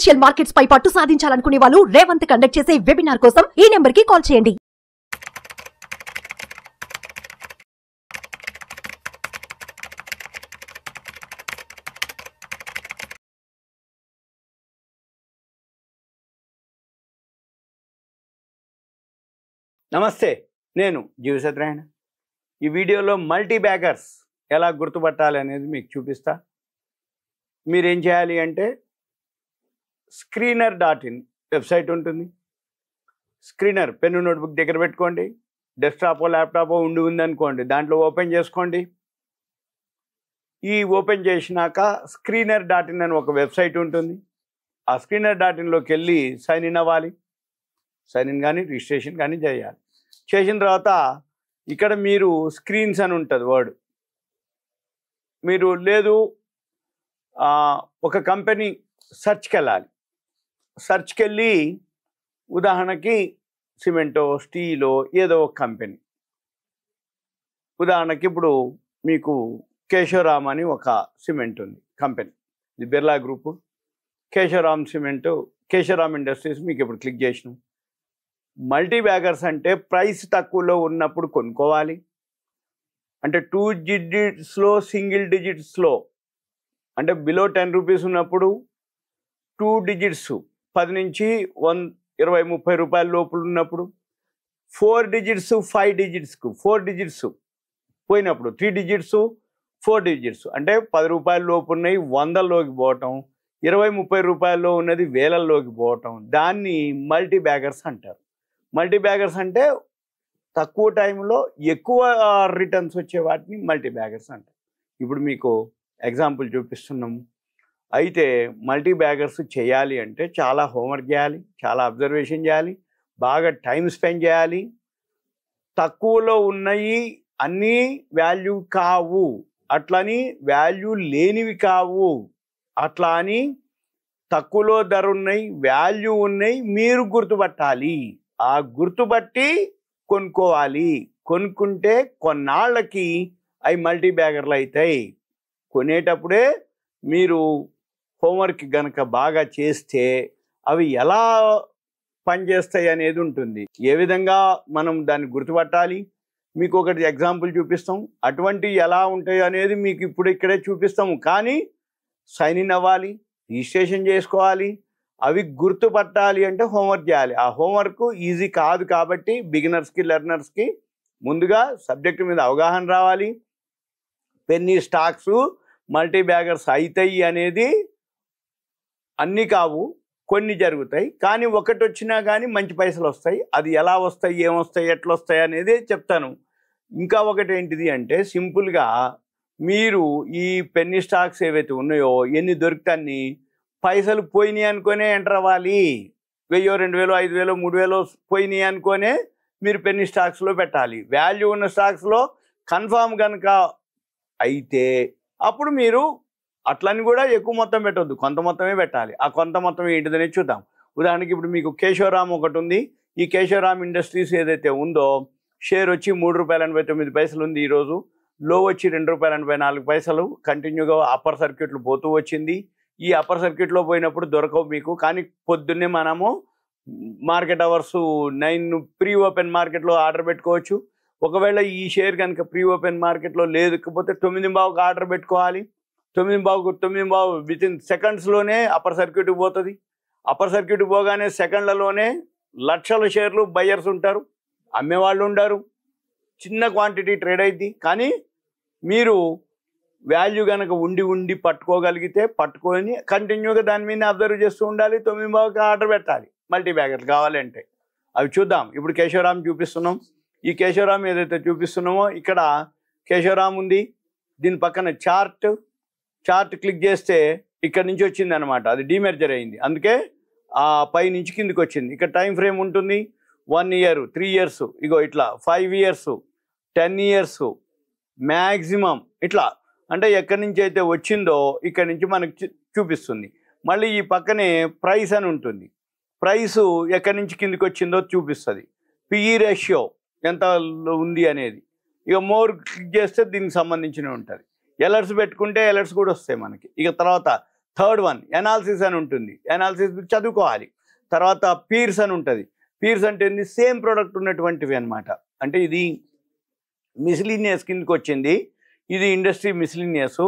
Financial markets పై పట్టు సాధించాలనుకునే వాళ్ళు Revanth conduct చేసే వెబినార్ కోసం ఈ నెంబర్ కి కాల్ చేయండి. నమస్తే, నేను జీవసత్యనారాయణ. ఈ వీడియోలో మల్టీ బ్యాగర్స్ ఎలా గుర్తుపట్టాలి అనేది మీకు చూపిస్తా. మీరేం చేయాలి అంటే screener.in వెబ్సైట్ ఉంటుంది. స్క్రీనర్ పెన్ను నోట్బుక్ దగ్గర పెట్టుకోండి. డెస్క్టాపో ల్యాప్టాపో ఉందనుకోండి, దాంట్లో ఓపెన్ చేసుకోండి. ఈ ఓపెన్ చేసినాక screener.in అని ఒక వెబ్సైట్ ఉంటుంది. ఆ screener.inలోకి వెళ్ళి సైన్ ఇన్ అవ్వాలి. సైన్ ఇన్ కానీ రిజిస్ట్రేషన్ కానీ చేయాలి. చేసిన తర్వాత ఇక్కడ మీరు స్క్రీన్స్ అని ఉంటుంది వర్డ్. మీరు లేదు ఒక కంపెనీ సెర్చ్కి వెళ్ళాలి. సెర్చ్కి వెళ్ళి ఉదాహరణకి సిమెంటో స్టీలో ఏదో ఒక కంపెనీ, ఉదాహరణకి ఇప్పుడు మీకు కేశవరామ్ అని ఒక సిమెంట్ ఉంది కంపెనీ, ఇది Birla group. Kesoram cement, Kesoram industries మీకు ఇప్పుడు క్లిక్ చేసినాం. మల్టీ బ్యాగర్స్ అంటే ప్రైస్ తక్కువలో ఉన్నప్పుడు కొనుక్కోవాలి. అంటే 2 డిజిట్స్లో సింగిల్ డిజిట్స్లో అంటే బిలో 10 రూపీస్ ఉన్నప్పుడు 2 డిజిట్స్ 10 నుంచి 20-30 రూపాయల లోపల ఉన్నప్పుడు, 4 డిజిట్స్ 5 డిజిట్స్కు 4 డిజిట్స్ పోయినప్పుడు 3 డిజిట్స్ 4 డిజిట్స్ అంటే 10 రూపాయల లోపు ఉన్నాయి 100లోకి పోవటం, 20-30 రూపాయల్లో ఉన్నది వేలల్లోకి పోవటం, దాన్ని మల్టీ బ్యాగర్స్ అంటారు. మల్టీ బ్యాగర్స్ అంటే తక్కువ టైంలో ఎక్కువ రిటర్న్స్ వచ్చే వాటిని మల్టీ బ్యాగర్స్ అంటారు. ఇప్పుడు మీకు ఎగ్జాంపుల్ చూపిస్తున్నాము. అయితే మల్టీ బ్యాగర్స్ చేయాలి అంటే చాలా హోంవర్క్ చేయాలి, చాలా అబ్జర్వేషన్ చేయాలి, బాగా టైం స్పెండ్ చేయాలి. తక్కువలో ఉన్నాయి అన్నీ వాల్యూ కావు, అట్లని వాల్యూ లేనివి కావు, అట్లా అని తక్కువలో ధర ఉన్నాయి వాల్యూ ఉన్నాయి మీరు గుర్తుపట్టాలి. ఆ గుర్తుపట్టి కొనుక్కోవాలి. కొనుక్కుంటే కొన్నాళ్ళకి అవి మల్టీ బ్యాగర్లు అవుతాయి. కొనేటప్పుడే మీరు హోంవర్క్ కనుక బాగా చేస్తే అవి ఎలా పనిచేస్తాయి అనేది ఉంటుంది. ఏ విధంగా మనం దాన్ని గుర్తుపట్టాలి మీకు ఒకటి ఎగ్జాంపుల్ చూపిస్తాం. అటువంటివి ఎలా ఉంటాయి అనేది మీకు ఇప్పుడు ఇక్కడే చూపిస్తాము. కానీ సైన్ ఇన్ అవ్వాలి, రిజిస్ట్రేషన్ చేసుకోవాలి. అవి గుర్తుపట్టాలి అంటే హోంవర్క్ చేయాలి. ఆ హోంవర్క్ ఈజీ కాదు కాబట్టి బిగినర్స్కి లెర్నర్స్కి ముందుగా సబ్జెక్టు మీద అవగాహన రావాలి. పెన్నీ స్టాక్స్ మల్టీ బ్యాగర్స్ అవుతాయి అనేది అన్నీ కావు, కొన్ని జరుగుతాయి. కానీ ఒకటి వచ్చినా కానీ మంచి పైసలు వస్తాయి. అది ఎలా వస్తాయి, ఏమొస్తాయి, ఎట్లా వస్తాయి అనేది చెప్తాను. ఇంకా ఒకటి ఏంటిది అంటే సింపుల్గా మీరు ఈ పెన్నీ స్టాక్స్ ఏవైతే ఉన్నాయో ఎన్ని దొరుకుతాన్ని పైసలు పోయినాయి అనుకునే ఎంటర్ అవ్వాలి. 1000, 2000, 5000, 3000 పోయినాయి అనుకునే మీరు పెన్నీ స్టాక్స్లో పెట్టాలి. వాల్యూ ఉన్న స్టాక్స్లో కన్ఫామ్ కనుక అయితే అప్పుడు మీరు అట్లని కూడా ఎక్కువ మొత్తం పెట్టవద్దు, కొంత మొత్తమే పెట్టాలి. ఆ కొంత మొత్తం ఏంటిదనేది చూద్దాం. ఉదాహరణకి ఇప్పుడు మీకు కేశవరామ్ ఒకటి ఉంది. ఈ కేశవరామ్ ఇండస్ట్రీస్ ఏదైతే ఉందో షేర్ వచ్చి ₹3.89 ఉంది. ఈరోజు లో వచ్చి ₹2.84 కంటిన్యూగా అప్పర్ సర్క్యూట్లు పోతూ వచ్చింది. ఈ అప్పర్ సర్క్యూట్లో పోయినప్పుడు దొరకవు మీకు. కానీ పొద్దున్నే మనము మార్కెట్ అవర్స్ 9 ప్రీ ఓపెన్ మార్కెట్లో ఆర్డర్ పెట్టుకోవచ్చు. ఒకవేళ ఈ షేర్ కనుక ప్రీ ఓపెన్ మార్కెట్లో లేకపోతే 9:15కి ఆర్డర్ పెట్టుకోవాలి. 9:15 వితిన్ సెకండ్స్లోనే అప్పర్ సర్క్యూట్కి పోతుంది. అప్పర్ సర్క్యూట్కి పోగానే సెకండ్లలోనే లక్షల షేర్లు బయ్యర్స్ ఉంటారు, అమ్మేవాళ్ళు ఉండరు. చిన్న క్వాంటిటీ ట్రేడ్ అయింది. కానీ మీరు వాల్యూ కనుక ఉండి పట్టుకోగలిగితే పట్టుకొని కంటిన్యూగా దాని మీద అబ్జర్వ్ చేస్తూ ఉండాలి. 9:15కి ఆర్డర్ పెట్టాలి మల్టీ బ్యాగర్లు కావాలంటే. అవి చూద్దాం. ఇప్పుడు కేశవరామ్ చూపిస్తున్నాం. ఈ కేశవరామ్ ఏదైతే చూపిస్తున్నామో ఇక్కడ కేశవరామ్ ఉంది. దీని పక్కన చార్ట్ క్లిక్ చేస్తే ఇక్కడ నుంచి వచ్చింది అనమాట. అది డీమెర్జర్ అయింది, అందుకే ఆ పై నుంచి కిందికి వచ్చింది. ఇక్కడ టైం ఫ్రేమ్ ఉంటుంది. 1 ఇయర్, 3 ఇయర్స్, ఇగో ఇట్లా 5 ఇయర్స్, 10 ఇయర్స్ మ్యాక్సిమం ఇట్లా. అంటే ఎక్కడి నుంచి అయితే వచ్చిందో ఇక్కడి నుంచి మనకు చూపిస్తుంది. మళ్ళీ ఈ పక్కనే ప్రైస్ అని ఉంటుంది. ప్రైసు ఎక్కడి నుంచి కిందికి వచ్చిందో చూపిస్తుంది. పిఈ రేషియో ఎంత ఉంది అనేది. ఇక మోర్ క్లిక్ చేస్తే దీనికి సంబంధించినవి ఉంటుంది. ఎలర్ట్స్ పెట్టుకుంటే ఎలర్ట్స్ కూడా వస్తాయి మనకి. ఇక తర్వాత థర్డ్ వన్ ఎనాలిసిస్ అని ఉంటుంది, ఎనాలిసిస్ చదువుకోవాలి. తర్వాత పీర్స్ అని ఉంటుంది. పీర్స్ అంటే ఏంది, సేమ్ ప్రోడక్ట్ ఉన్నటువంటివి అనమాట. అంటే ఇది మిస్లీనియస్ కిందకి వచ్చింది, ఇది ఇండస్ట్రీ మిస్లీనియస్.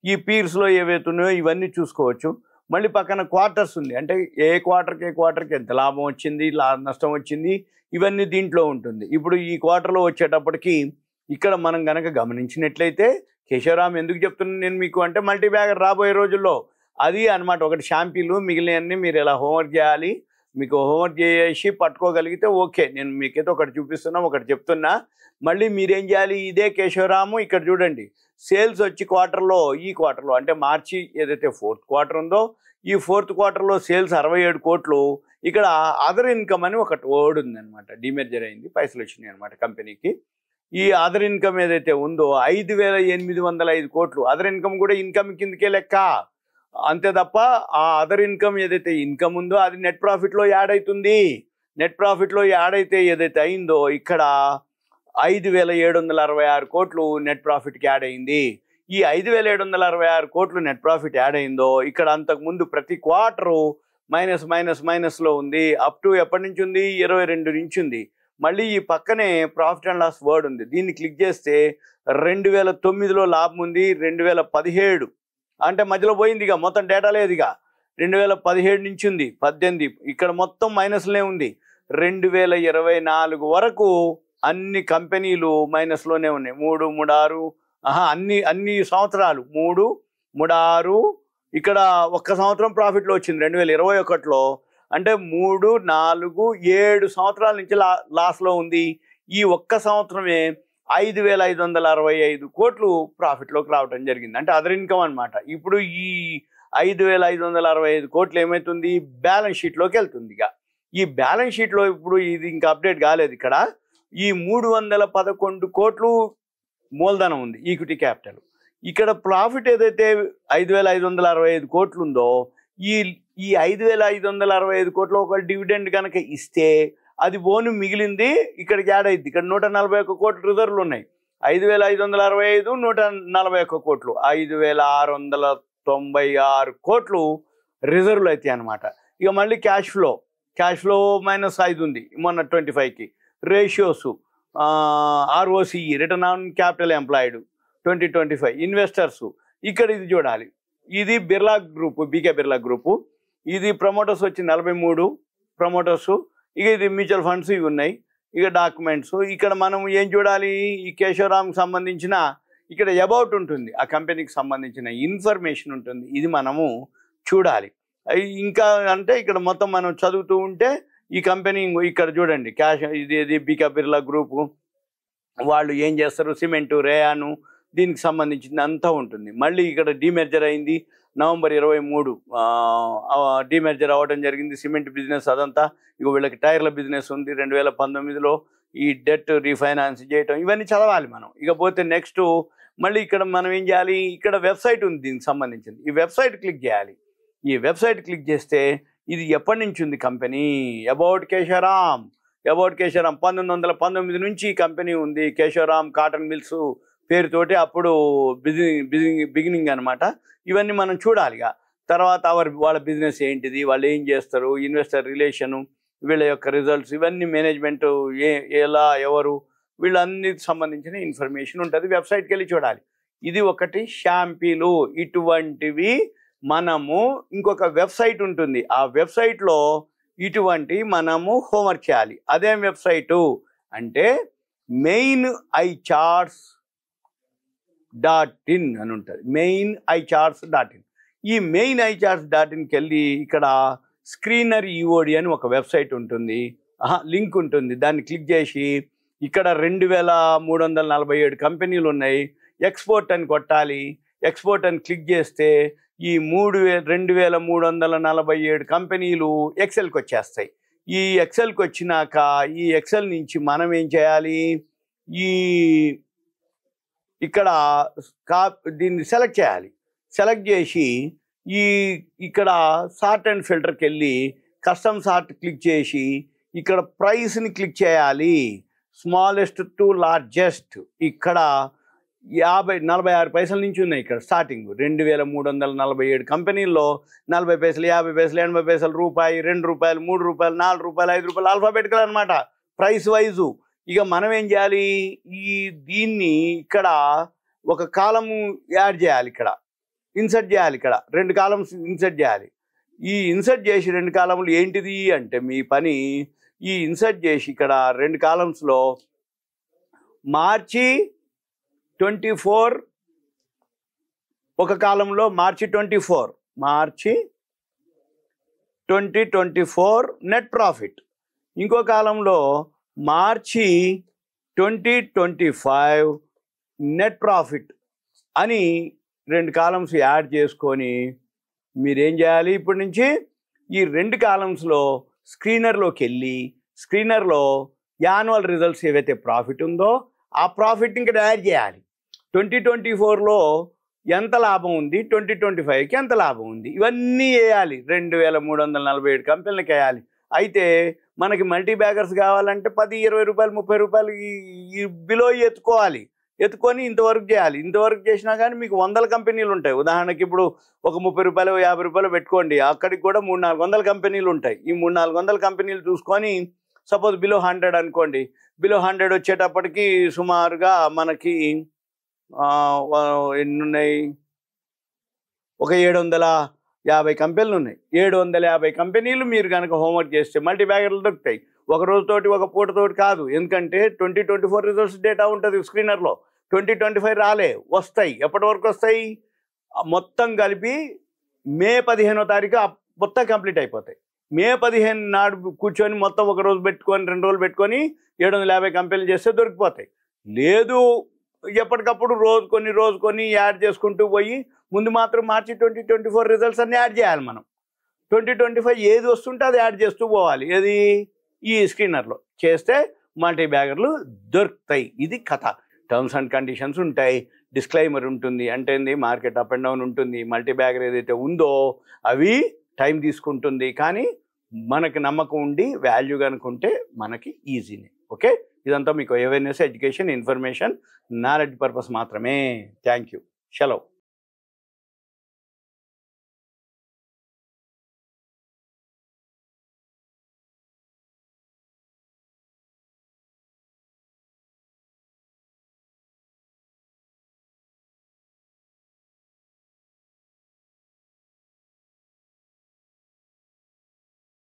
ఈ పీర్స్లో ఏవైతే ఉన్నాయో ఇవన్నీ చూసుకోవచ్చు. మళ్ళీ పక్కన క్వార్టర్స్ ఉంది, అంటే ఏ క్వార్టర్కి ఎంత లాభం వచ్చింది, నష్టం వచ్చింది, ఇవన్నీ దీంట్లో ఉంటుంది. ఇప్పుడు ఈ క్వార్టర్లో వచ్చేటప్పటికి ఇక్కడ మనం కనుక గమనించినట్లయితే, కేశవరామ్ ఎందుకు చెప్తున్నాను నేను మీకు అంటే, మల్టీ బ్యాగర్ రాబోయే రోజుల్లో అది అనమాట. ఒకటి షాంపీలు, మిగిలినవన్నీ మీరు ఇలా హోంవర్క్ చేయాలి. మీకు హోంవర్క్ చేసి పట్టుకోగలిగితే ఓకే. నేను మీకైతే ఒకటి చూపిస్తున్నా, ఒకటి చెప్తున్నా. మళ్ళీ మీరేం చేయాలి, ఇదే కేశవరాము ఇక్కడ చూడండి, సేల్స్ వచ్చి ఈ క్వార్టర్లో అంటే మార్చి ఏదైతే 4th క్వార్టర్ ఉందో, ఈ 4th క్వార్టర్లో సేల్స్ 67 కోట్లు. ఇక్కడ అదర్ ఇన్కమ్ అని ఒకటి వర్డ్ ఉందన్నమాట, డిమెర్జర్ అయింది, పైసలు వచ్చినాయి అనమాట కంపెనీకి. ఈ అదర్ ఇన్కమ్ ఏదైతే ఉందో 5,805 కోట్లు. అదర్ ఇన్కమ్ కూడా ఇన్కమ్ కిందకే లెక్క, అంతే తప్ప ఆ అదర్ ఇన్కమ్ ఏదైతే ఇన్కమ్ ఉందో అది నెట్ ప్రాఫిట్లో యాడ్ అవుతుంది. నెట్ ప్రాఫిట్లో యాడ్ అయితే ఏదైతే అయిందో ఇక్కడ 5,766 కోట్లు నెట్ ప్రాఫిట్కి యాడ్ అయింది. ఈ 5,766 కోట్లు నెట్ ప్రాఫిట్ యాడ్ అయిందో ఇక్కడ అంతకుముందు ప్రతి క్వార్టరు మైనస్లో ఉంది. అప్ టు ఎప్పటి నుంచి ఉంది, 22 నుంచి ఉంది. మళ్ళీ ఈ పక్కనే ప్రాఫిట్ అండ్ లాస్ వర్డ్ ఉంది, దీన్ని క్లిక్ చేస్తే 2009లో లాభం ఉంది, 2017 అంటే మధ్యలో పోయింది, ఇక మొత్తం డేటా లేదు, ఇక 2017 నుంచి ఉంది 18, ఇక్కడ మొత్తం మైనస్లోనే ఉంది. 2024 వరకు అన్ని కంపెనీలు మైనస్లోనే ఉన్నాయి. 3, 6 అన్ని సంవత్సరాలు 3, 6 ఇక్కడ ఒక్క సంవత్సరం ప్రాఫిట్లో వచ్చింది 2021లో. అంటే 3, 4, 7 సంవత్సరాల నుంచి లాస్లో ఉంది. ఈ ఒక్క సంవత్సరమే 5,565 కోట్లు ప్రాఫిట్లోకి రావడం జరిగింది, అంటే అదర్ ఇన్కమ్ అనమాట. ఇప్పుడు ఈ 5,565 కోట్లు ఏమవుతుంది, బ్యాలెన్స్ షీట్లోకి వెళ్తుంది. ఇక ఈ బ్యాలెన్స్ షీట్లో ఇప్పుడు ఇది ఇంకా అప్డేట్ కాలేదు. ఇక్కడ ఈ 311 కోట్లు మూలధనం ఉంది, ఈక్విటీ క్యాపిటల్. ఇక్కడ ప్రాఫిట్ ఏదైతే 5,565 కోట్లు ఉందో, ఈ 5,565 కోట్లు ఒక డివిడెండ్ కనుక ఇస్తే అది బోను మిగిలింది ఇక్కడికి యాడ్ అయింది. ఇక్కడ 141 కోట్లు రిజర్వ్లు ఉన్నాయి. 5,565, 141 కోట్లు, 5,696 కోట్లు రిజర్వ్లు అవుతాయి అనమాట. ఇక మళ్ళీ క్యాష్ ఫ్లో -5 ఉంది మొన్న 25కి. Ratios ROCE, return on capital employed 2025. Investors ఇక్కడ ఇది చూడాలి, ఇది Birla group, BK Birla group. ఇది ప్రమోటర్స్ వచ్చి 43 ప్రమోటర్స్. ఇక ఇది మ్యూచువల్ ఫండ్స్ ఇవి ఉన్నాయి. ఇక డాక్యుమెంట్స్ ఇక్కడ మనం ఏం చూడాలి, ఈ కేశవరామ్కి సంబంధించిన ఇక్కడ అబౌట్ ఉంటుంది, ఆ కంపెనీకి సంబంధించిన ఇన్ఫర్మేషన్ ఉంటుంది, ఇది మనము చూడాలి. ఇంకా అంటే ఇక్కడ మొత్తం మనం చదువుతూ ఉంటే ఈ కంపెనీ ఇక్కడ చూడండి, క్యాష్ ఇది బీకే బిర్లా గ్రూపు, వాళ్ళు ఏం చేస్తారు, సిమెంటు, రేయాను, దీనికి సంబంధించింది అంతా ఉంటుంది. మళ్ళీ ఇక్కడ డీమెర్జర్ అయింది నవంబర్ 23 డీమెర్జర్ అవ్వడం జరిగింది. సిమెంట్ బిజినెస్ అదంతా. ఇక వీళ్ళకి టైర్ల బిజినెస్ ఉంది 2019లో. ఈ డెట్ రీఫైనాన్స్ చేయటం ఇవన్నీ చదవాలి మనం. ఇక పోతే నెక్స్ట్ మళ్ళీ ఇక్కడ మనం ఏం చేయాలి, ఇక్కడ వెబ్సైట్ ఉంది దీనికి సంబంధించింది, ఈ వెబ్సైట్ క్లిక్ చేయాలి. ఈ వెబ్సైట్ క్లిక్ చేస్తే ఇది ఎప్పటి నుంచి ఉంది కంపెనీ, అబౌట్ కేశవరామ్ 1919 నుంచి ఈ కంపెనీ ఉంది. కేశవరామ్ కాటన్ మిల్స్ పేరుతోటి అప్పుడు బిగినింగ్ అనమాట. ఇవన్నీ మనం చూడాలి. తర్వాత వాళ్ళ బిజినెస్ ఏంటిది, వాళ్ళు ఏం చేస్తారు, ఇన్వెస్టర్ రిలేషను, వీళ్ళ యొక్క రిజల్ట్స్, ఇవన్నీ మేనేజ్మెంట్ ఎలా ఎవరు వీళ్ళన్నిటికి సంబంధించిన ఇన్ఫర్మేషన్ ఉంటుంది. వెబ్సైట్కి వెళ్ళి చూడాలి. ఇది ఒకటి షాంపీలు. ఇటువంటివి మనము ఇంకొక వెబ్సైట్ ఉంటుంది, ఆ వెబ్సైట్లో ఇటువంటి మనము హోంవర్క్ చేయాలి. అదేం వెబ్సైటు అంటే MainEyecharts.in అని ఉంటుంది, MainEyecharts.in. ఈ MainEyecharts.inకి వెళ్ళి ఇక్కడ స్క్రీనర్ EOD అని ఒక వెబ్సైట్ ఉంటుంది, లింక్ ఉంటుంది, దాన్ని క్లిక్ చేసి ఇక్కడ 2,347 కంపెనీలు ఉన్నాయి. ఎక్స్పోర్ట్ అని కొట్టాలి. ఎక్స్పోర్ట్ అని క్లిక్ చేస్తే ఈ 2,347 కంపెనీలు ఎక్సెల్కి వచ్చేస్తాయి. ఈ ఎక్సెల్కి వచ్చినాక ఈ ఎక్సెల్ నుంచి మనం ఏం చేయాలి, ఇక్కడ దీన్ని సెలెక్ట్ చేయాలి. సెలెక్ట్ చేసి ఇక్కడ సార్ట్ అండ్ ఫిల్టర్కి వెళ్ళి కస్టమ్ సార్ట్ క్లిక్ చేసి ఇక్కడ ప్రైస్ని క్లిక్ చేయాలి, స్మాలెస్ట్ టు లార్జెస్ట్. ఇక్కడ 46 పైసల నుంచి ఉన్నాయి ఇక్కడ స్టార్టింగ్. 2347 కంపెనీల్లో 40 పైసలు, 50 పైసలు, 80 పైసలు, రూపాయి, 2 రూపాయలు, 3 రూపాయలు, 4 రూపాయలు, 5 రూపాయలు ఆల్ఫాబెటికల్ అనమాట, ప్రైస్ వైజు. ఇక మనం ఏం చేయాలి, దీన్ని ఇక్కడ ఒక కాలము యాడ్ చేయాలి, ఇక్కడ ఇన్సర్ట్ చేయాలి, ఇక్కడ 2 కాలమ్స్ ఇన్సర్ట్ చేయాలి. ఈ ఇన్సర్ట్ చేసి 2 కాలములు ఏంటిది అంటే మీ పని, ఈ ఇన్సర్ట్ చేసి ఇక్కడ 2 కాలమ్స్లో మార్చి 24 ఒక కాలంలో, మార్చి 2024 నెట్ ప్రాఫిట్, ఇంకో కాలంలో మార్చి 2025 నెట్ ప్రాఫిట్ అని 2 కాలమ్స్ యాడ్ చేసుకొని మీరేం చేయాలి, ఇప్పటి నుంచి ఈ 2 కాలమ్స్లో స్క్రీనర్లోకి వెళ్ళి స్క్రీనర్లో యాన్యువల్ రిజల్ట్స్ ఏవైతే ప్రాఫిట్ ఉందో ఆ ప్రాఫిట్ ఇంకా యాడ్ చేయాలి. 2024లో ఎంత లాభం ఉంది, 2025కి ఎంత లాభం ఉంది, ఇవన్నీ వేయాలి. 2347 కంపెనీలకు వేయాలి. అయితే మనకి మల్టీ బ్యాగర్స్ కావాలంటే 10, 20 రూపాయలు, 30 రూపాయలు ఈ బిలో ఎత్తుకోవాలి. ఎత్తుకొని ఇంతవరకు చేయాలి. ఇంతవరకు చేసినా కానీ మీకు 100 కంపెనీలు ఉంటాయి. ఉదాహరణకి ఇప్పుడు ఒక 30 రూపాయలు, 50 రూపాయలు పెట్టుకోండి, అక్కడికి కూడా 300-400 కంపెనీలు ఉంటాయి. ఈ 300-400 కంపెనీలు చూసుకొని సపోజ్ బిలో 100 అనుకోండి, బిలో 100 వచ్చేటప్పటికి సుమారుగా మనకి ఎన్ని ఉన్నాయి, ఒక 750 కంపెనీలు ఉన్నాయి. 750 కంపెనీలు మీరు కనుక హోంవర్క్ చేస్తే మల్టీ బ్యాగర్లు దొరుకుతాయి. ఒక రోజుతోటి, ఒక పూటతోటి కాదు. ఎందుకంటే 2024 రిజల్ట్స్ డేటా ఉంటుంది స్క్రీనర్లో. 2025 రాలే, వస్తాయి. ఎప్పటి వరకు వస్తాయి, మొత్తం కలిపి మే 15వ తారీఖు మొత్తం కంప్లీట్ అయిపోతాయి. మే 15 నాడు కూర్చొని మొత్తం ఒక రోజు పెట్టుకొని 2 రోజులు పెట్టుకొని 750 కంపెనీలు చేస్తే దొరికిపోతాయి. లేదు ఎప్పటికప్పుడు రోజు కొన్ని యాడ్ చేసుకుంటూ పోయి ముందు మాత్రం మార్చి 2024 రిజల్ట్స్ అన్నీ యాడ్ చేయాలి. మనం 2025 ఏది వస్తుంటే అది యాడ్ చేస్తూ పోవాలి. ఏది, ఈ స్క్రీనర్లో చేస్తే మల్టీ బ్యాగర్లు దొరుకుతాయి. ఇది కథ. టర్మ్స్ అండ్ కండిషన్స్ ఉంటాయి, డిస్క్లైమర్ ఉంటుంది, అంటే మార్కెట్ అప్ అండ్ డౌన్ ఉంటుంది. మల్టీ బ్యాగర్ ఏదైతే ఉందో అవి టైం తీసుకుంటుంది, కానీ మనకి నమ్మకం ఉండి వాల్యూ కనుకుంటే మనకి ఈజీనే. ఓకే, ఇదంతా మీకు awareness, education, information, knowledge purpose మాత్రమే. Thank you. సెలవు.